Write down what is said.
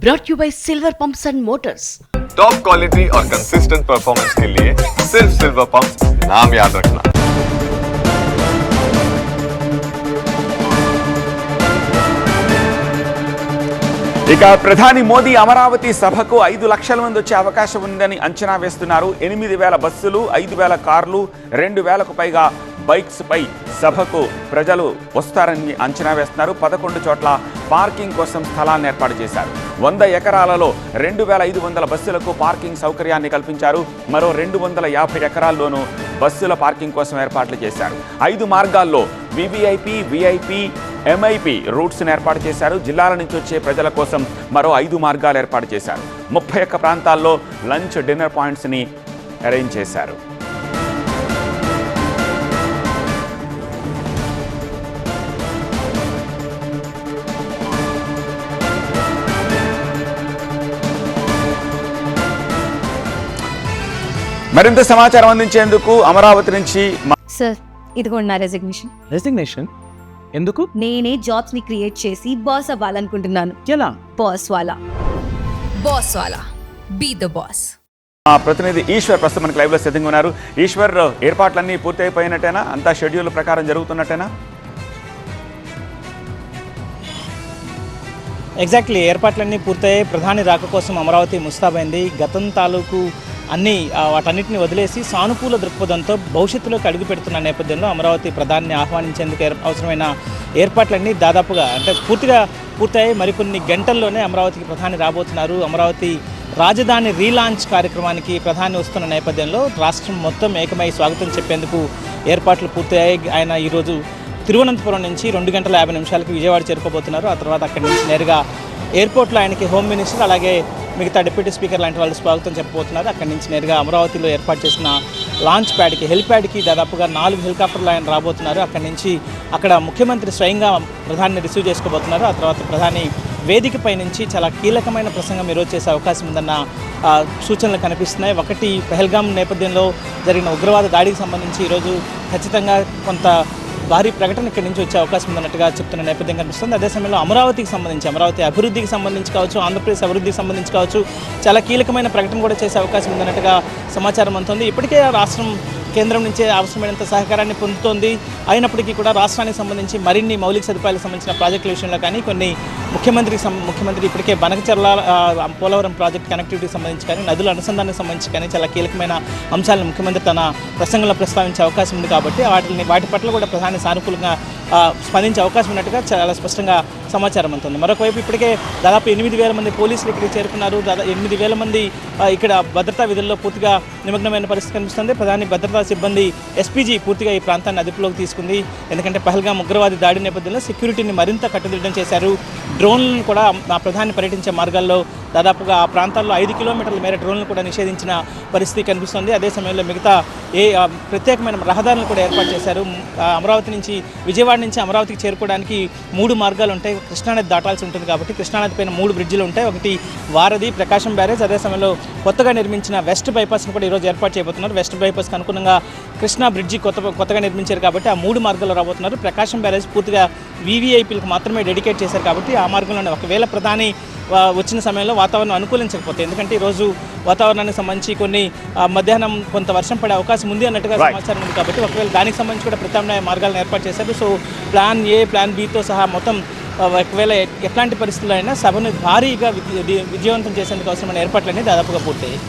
brought you by Silver Pumps and Motors. Top quality और consistent performance के लिए सिर्फ सिल्वर पंप्स नाम याद रखना। ఇక ప్రధాని మోదీ అమరావతి సభకు 5 లక్షల మంది వచ్చే అవకాశం ఉందని అంచనా వేస్తున్నారు. 8,000 బస్సులు, 5,000 కార్లు, 2,000కు పైగా బైక్స్ పై సభకు ప్రజలు వస్తారని అంచనా వేస్తున్నారు. 11 చోట్ల పార్కింగ్ కోసం స్థలాన్ని ఏర్పాటు చేశారు. 100 ఎకరాలలో 2,500 బస్సులకు పార్కింగ్ సౌకర్యాన్ని కల్పించారు. మరో 250 ఎకరాల్లోనూ బస్సుల పార్కింగ్ కోసం ఏర్పాట్లు చేశారు. 5 మార్గాల్లో వివిఐపి, విఐపి, ఎంఐపి రూట్స్ని ఏర్పాటు చేశారు. జిల్లాల నుంచి వచ్చే ప్రజల కోసం మరో 5 మార్గాలు ఏర్పాటు చేశారు. 31 ప్రాంతాల్లో లంచ్, డిన్నర్ పాయింట్స్ని అరేంజ్ చేశారు. మరింత సమాచారం అందించేందుకు అమరావతి నుంచి సార్ ఇదిగోండి నా రెసిగ్నేషన్. ఎందుకు? నేనే జాబ్స్ ని క్రియేట్ చేసి బాస్ అవ్వాలనుకుంటున్నాను. ఎలా? బాస్ వాలా బీ ద బాస్. ప్రతినిధి ఈశ్వర్ ప్రస్తుతం మనకి లైవ్లో సిద్ధంగా ఉన్నారు. ఈశ్వర్, ఏర్పాట్లన్నీ పూర్తి అయిపోయినట్టేనా? అంతా షెడ్యూల్ ప్రకారం జరుగుతున్నట్టేనా? ఎగ్జాక్ట్లీ, ఏర్పాట్లన్నీ పూర్తయ్యాయి. ప్రధాని రాక కోసం అమరావతి ముస్తాబైంది. గతం తాలూకు అన్ని వాటన్నిటిని వదిలేసి సానుకూల దృక్పథంతో భవిష్యత్తులోకి అడుగు పెడుతున్న నేపథ్యంలో అమరావతి ప్రధానిని ఆహ్వానించేందుకు అవసరమైన ఏర్పాట్లన్నీ దాదాపుగా పూర్తిగా పూర్తయ్యాయి. మరికొన్ని గంటల్లోనే అమరావతికి ప్రధాని రాబోతున్నారు. అమరావతి రాజధాని రీలాంచ్ కార్యక్రమానికి ప్రధాని వస్తున్న నేపథ్యంలో రాష్ట్రం మొత్తం ఏకమై స్వాగతం చెప్పేందుకు ఏర్పాట్లు పూర్తయ్యాయి. ఆయన ఈరోజు తిరువనంతపురం నుంచి 2 గంటల 50 నిమిషాలకి విజయవాడ చేరుకోబోతున్నారు. ఆ తర్వాత అక్కడి నుంచి నేరుగా ఎయిర్పోర్ట్లో ఆయనకి హోమ్ మినిస్టర్, అలాగే మిగతా డిప్యూటీ స్పీకర్ లాంటి వాళ్ళు స్వాగతం చెప్పబోతున్నారు. అక్కడి నుంచి నేరుగా అమరావతిలో ఏర్పాటు చేసిన లాంచ్ ప్యాడ్కి, హెలిప్యాడ్కి దాదాపుగా 4 హెలికాప్టర్లు ఆయన రాబోతున్నారు. అక్కడి నుంచి అక్కడ ముఖ్యమంత్రి స్వయంగా ప్రధానిని రిసీవ్ చేసుకోబోతున్నారు. ఆ తర్వాత ప్రధాని వేదికపై నుంచి చాలా కీలకమైన ప్రసంగం ఈరోజు చేసే అవకాశం ఉందన్న సూచనలు కనిపిస్తున్నాయి. ఒకటి, పెహల్గాం నేపథ్యంలో జరిగిన ఉగ్రవాద దాడికి సంబంధించి ఈరోజు ఖచ్చితంగా కొంత భారీ ప్రకటన ఇక్కడి నుంచి వచ్చే అవకాశం ఉందన్నట్టుగా చెప్తున్న నేపథ్యం కనిపిస్తుంది. అదే సమయంలో అమరావతికి సంబంధించి, అమరావతి అభివృద్ధికి సంబంధించి కావచ్చు, ఆంధ్రప్రదేశ్ అభివృద్ధికి సంబంధించి కావచ్చు, చాలా కీలకమైన ప్రకటన కూడా చేసే అవకాశం ఉందన్నట్టుగా సమాచారం అందుతుంది. ఇప్పటికే రాష్ట్రం కేంద్రం నుంచే అవసరమైనంత సహకారాన్ని పొందుతోంది. అయినప్పటికీ కూడా రాష్ట్రానికి సంబంధించి మరిన్ని మౌలిక సదుపాయాలకు సంబంధించిన ప్రాజెక్టుల విషయంలో కానీ, కొన్ని ముఖ్యమంత్రి ఇప్పటికే బనకచర్ల పోలవరం ప్రాజెక్ట్ కనెక్టివిటీకి సంబంధించి కానీ, నదుల అనుసంధానానికి సంబంధించి కానీ చాలా కీలకమైన అంశాలను ముఖ్యమంత్రి తన ప్రసంగంలో ప్రస్తావించే అవకాశం ఉంది. కాబట్టి వాటి పట్ల కూడా ప్రధాని సానుకూలంగా స్పందించే అవకాశం ఉన్నట్టుగా చాలా స్పష్టంగా సమాచారం అందుతుంది. మరొకవైపు ఇప్పటికే దాదాపు 8,000 మంది పోలీసులు ఇక్కడికి చేరుకున్నారు. 8,000 మంది ఇక్కడ భద్రతా విధుల్లో పూర్తిగా నిమగ్నమైన పరిస్థితి కనిపిస్తుంది. ప్రధాని భద్రతా సిబ్బంది ఎస్పీజీ పూర్తిగా ఈ ప్రాంతాన్ని అదుపులోకి తీసుకుంది. ఎందుకంటే పహల్గాం ఉగ్రవాది దాడి నేపథ్యంలో సెక్యూరిటీని మరింత కట్టుదిట్టం చేశారు. డ్రోన్లను కూడా ప్రధాని పర్యటించే మార్గాల్లో దాదాపుగా ఆ ప్రాంతాల్లో 5 కిలోమీటర్ల మేర డ్రోన్లను కూడా నిషేధించిన పరిస్థితి కనిపిస్తుంది. అదే సమయంలో మిగతా ప్రత్యేకమైన రహదారులను కూడా ఏర్పాటు చేశారు. అమరావతి నుంచి, విజయవాడ నుంచి అమరావతికి చేరుకోవడానికి 3 మార్గాలు ఉంటాయి. కృష్ణానది దాటాల్సి ఉంటుంది కాబట్టి కృష్ణానది పైన 3 బ్రిడ్జిలు ఉంటాయి. ఒకటి వారధి, ప్రకాశం బ్యారేజ్, అదే సమయంలో కొత్తగా నిర్మించిన వెస్ట్ బైపాస్ను కూడా ఈరోజు ఏర్పాటు చేయబోతున్నారు. వెస్ట్ బైపాస్కి అనుగుణంగా కృష్ణా బ్రిడ్జి కొత్తగా నిర్మించారు కాబట్టి ఆ 3 మార్గాలు రాబోతున్నారు. ప్రకాశం బ్యారేజ్ పూర్తిగా వీవీఐపీలకు మాత్రమే డెడికేట్ చేశారు కాబట్టి ఆ మార్గంలోనే ఒకవేళ ప్రధాని వచ్చిన సమయంలో వాతావరణం అనుకూలించకపోతే, ఎందుకంటే ఈరోజు వాతావరణానికి సంబంధించి కొన్ని మధ్యాహ్నం కొంత వర్షం పడే అవకాశం ఉంది అన్నట్టుగా సమాచారం ఉంది కాబట్టి ఒకవేళ దానికి సంబంధించి కూడా ప్రత్యామ్నాయ మార్గాలను ఏర్పాటు చేశారు. సో ప్లాన్ ఏ, ప్లాన్ బితో సహా మొత్తం ఒకవేళ ఎట్లాంటి పరిస్థితుల్లో అయినా సభను భారీగా విజయవంతం చేసేందుకు అవసరమైన ఏర్పాట్లన్నీ దాదాపుగా పూర్తయ్యాయి.